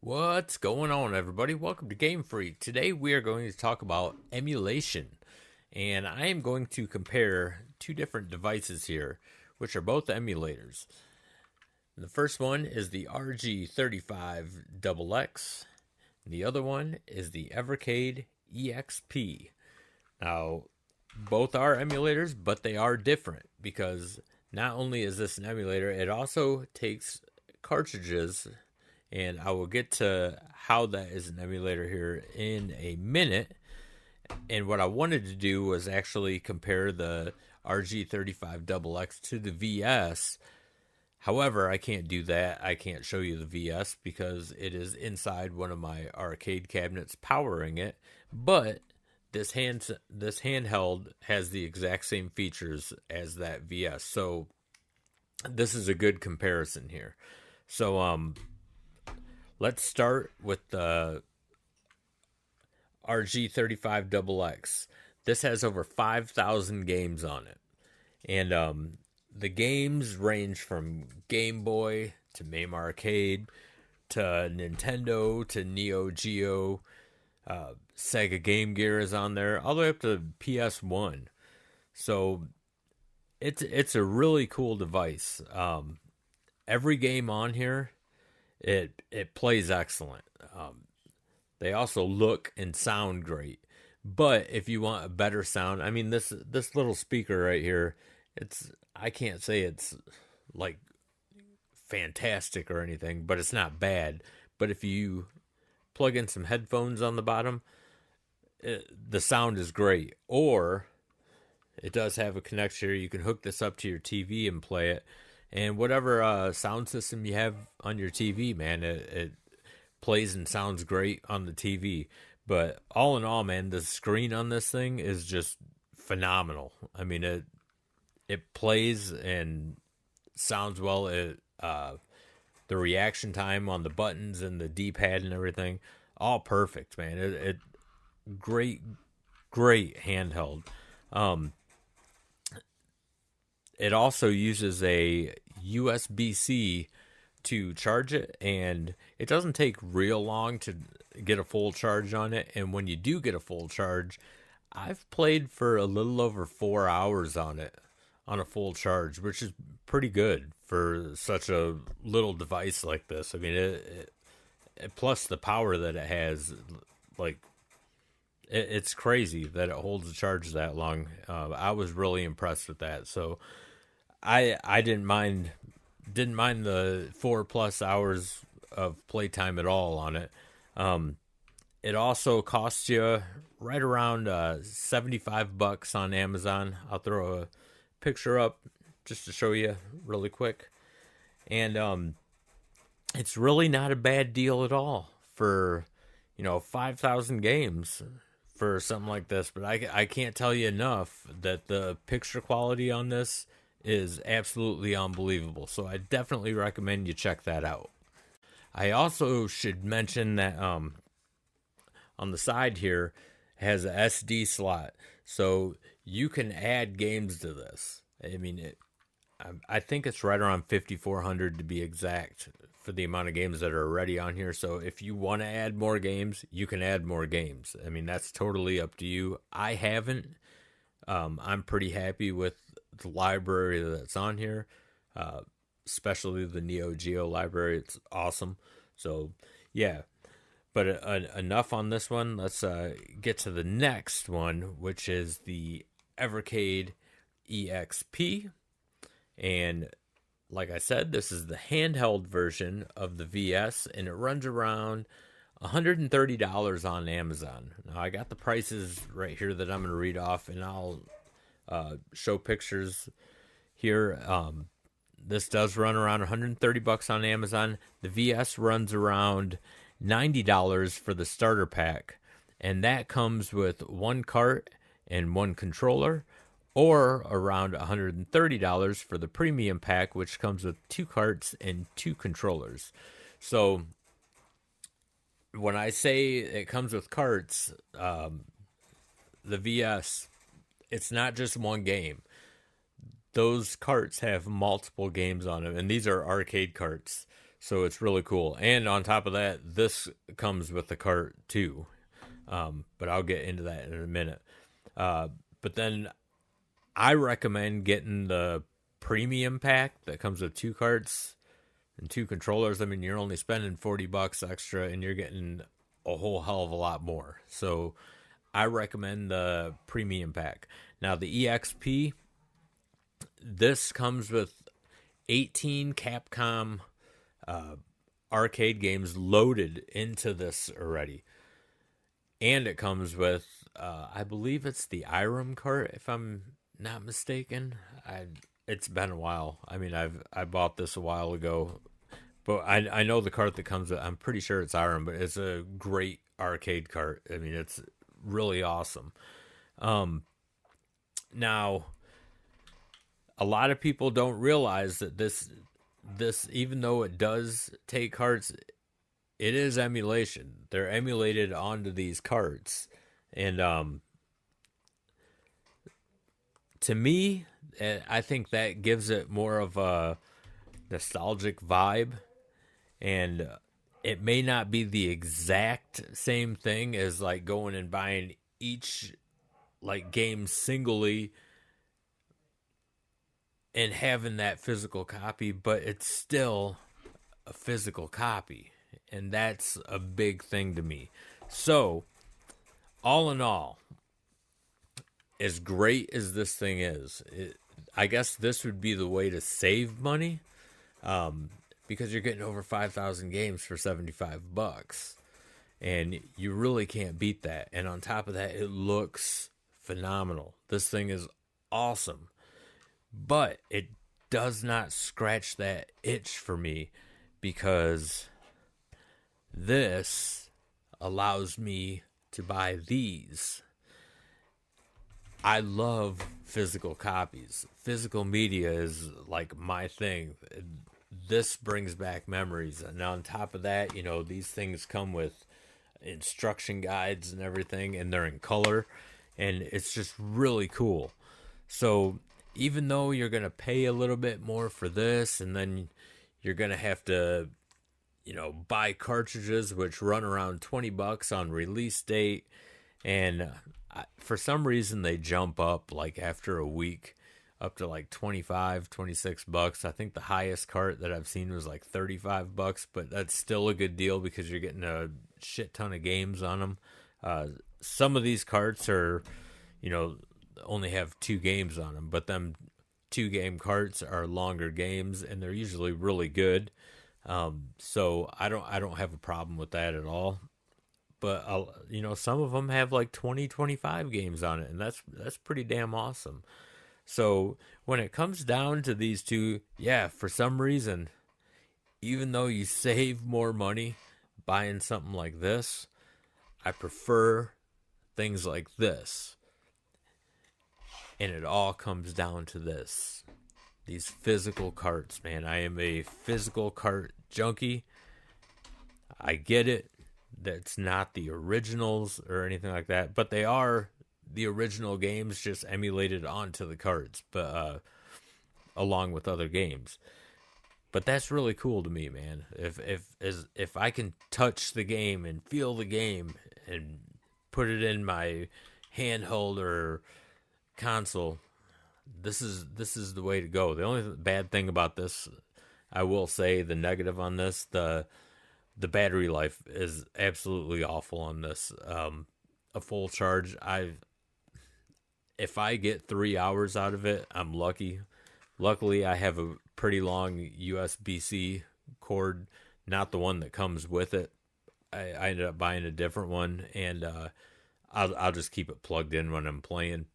What's going on, everybody? Welcome to GameFreak. Today we are going to talk about emulation, and I am going to compare two different devices here, which are both emulators. The first one is the RG35XX, and the other one is the evercade EXP. Now, both are emulators, but they are different because not only is this an emulator, it also takes cartridges, and I will get to how that is an emulator here in a minute. And what I wanted to do was actually compare the RG35XX to the VS. However, I can't do that. I can't show you the VS because it is inside one of my arcade cabinets powering it. But this handheld has the exact same features as that VS. So this is a good comparison here. So let's start with the RG35XX. This has over 5,000 games on it. And the games range from Game Boy to MAME Arcade to Nintendo to Neo Geo. Sega Game Gear is on there, all the way up to PS1. So it's a really cool device. Every game on here, it plays excellent. They also look and sound great. But if you want a better sound, I mean this little speaker right here, I can't say it's like fantastic or anything, but it's not bad. But if you plug in some headphones on the bottom, the sound is great. Or it does have a connection here. You can hook this up to your TV and play it. And whatever sound system you have on your TV, man, it plays and sounds great on the TV. But all in all, man, the screen on this thing is just phenomenal. I mean, it plays and sounds well. The reaction time on the buttons and the D-pad and everything, all perfect, man. It great handheld. It also uses a USB-C to charge it, and it doesn't take real long to get a full charge on it. And when you do get a full charge, I've played for a little over 4 hours on it on a full charge, which is pretty good for such a little device like this. I mean, it plus the power that it has, like it's crazy that it holds the charge that long. I was really impressed with that. So I didn't mind the 4+ hours of playtime at all on it. It also costs you right around $75 on Amazon. I'll throw a picture up just to show you really quick. And it's really not a bad deal at all for 5,000 games for something like this. But I can't tell you enough that the picture quality on this is absolutely unbelievable. So I definitely recommend you check that out. I also should mention that on the side here has a SD slot, so you can add games to this. I mean, I think it's right around 5,400 to be exact for the amount of games that are already on here. So if you want to add more games, you can add more games. I mean, that's totally up to you. I haven't. I'm pretty happy with the library that's on here, especially the Neo Geo library. It's awesome. So yeah, but enough on this one. Let's get to the next one, which is the evercade EXP. And like I said, this is the handheld version of the VS, and it runs around $130 on Amazon. Now I got the prices right here that I'm going to read off, and I'll show pictures here. This does run around $130 on Amazon. The VS runs around $90 for the starter pack, and that comes with one cart and one controller, or around $130 for the premium pack, which comes with two carts and two controllers. So when I say it comes with carts, the VS, it's not just one game. Those carts have multiple games on them, and these are arcade carts. So it's really cool. And on top of that, this comes with the cart too. But I'll get into that in a minute. But then I recommend getting the premium pack that comes with 2 carts and 2 controllers. I mean, you're only spending $40 extra, and you're getting a whole hell of a lot more. So I recommend the premium pack. Now the EXP, this comes with 18 Capcom arcade games loaded into this already, and it comes with I believe it's the Irem cart, if I'm not mistaken. It's been a while. I mean, I bought this a while ago, but I know the cart that comes with, I'm pretty sure it's Irem, but it's a great arcade cart. I mean, it's really awesome. Now, a lot of people don't realize that this even though it does take carts, it is emulation. They're emulated onto these carts, and to me, I think that gives it more of a nostalgic vibe, and it may not be the exact same thing as like going and buying each like game singly and having that physical copy, but it's still a physical copy, and that's a big thing to me. So, all in all, as great as this thing is, I guess this would be the way to save money, because you're getting over 5,000 games for $75, and you really can't beat that. And on top of that, it looks phenomenal. This thing is awesome, but it does not scratch that itch for me, because this allows me to buy these. I love physical copies. Physical media is like my thing. This brings back memories. And on top of that, you know, these things come with instruction guides and everything, and they're in color, and it's just really cool. So even though you're going to pay a little bit more for this, and then you're going to have to, you know, buy cartridges, which run around $20 on release date, and for some reason they jump up like after a week up to like 25, $26. I think the highest cart that I've seen was like $35, but that's still a good deal because you're getting a shit ton of games on them. Some of these carts are, you know, only have 2 games on them, but them 2-game carts are longer games, and they're usually really good. So I don't have a problem with that at all. But you know, some of them have like 20, 25 games on it, and that's pretty damn awesome. So when it comes down to these two, yeah, for some reason, even though you save more money buying something like this, I prefer things like this. And it all comes down to this. These physical carts, man. I am a physical cart junkie. I get it. That's not the originals or anything like that, but they are the original games just emulated onto the carts, but along with other games. But that's really cool to me, man. If I can touch the game and feel the game and put it in my handheld or console, this is the way to go. The only bad thing about this, I will say, the negative on this, the battery life is absolutely awful on this. A full charge, if I get 3 hours out of it, I'm lucky. Luckily, I have a pretty long USB-C cord, not the one that comes with it. I ended up buying a different one, and I'll just keep it plugged in when I'm playing.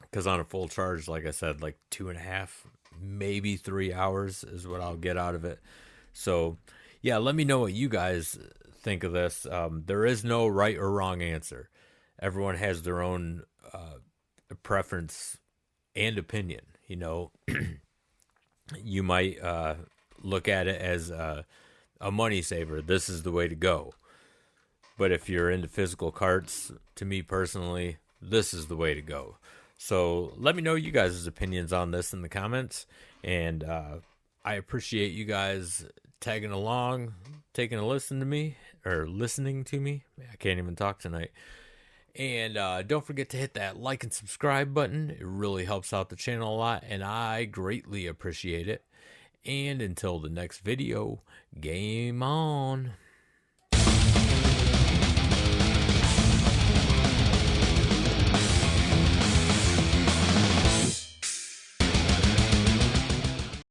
Because on a full charge, like I said, like 2.5, maybe 3 hours is what I'll get out of it. So, yeah, let me know what you guys think of this. There is no right or wrong answer. Everyone has their own preference and opinion. You know, you might look at it as a money saver. This is the way to go. But if you're into physical carts, to me personally, this is the way to go. So let me know you guys' opinions on this in the comments, and I appreciate you guys tagging along, taking a listen to me, or listening to me. I can't even talk tonight. And don't forget to hit that like and subscribe button. It really helps out the channel a lot, and I greatly appreciate it. And until the next video, game on.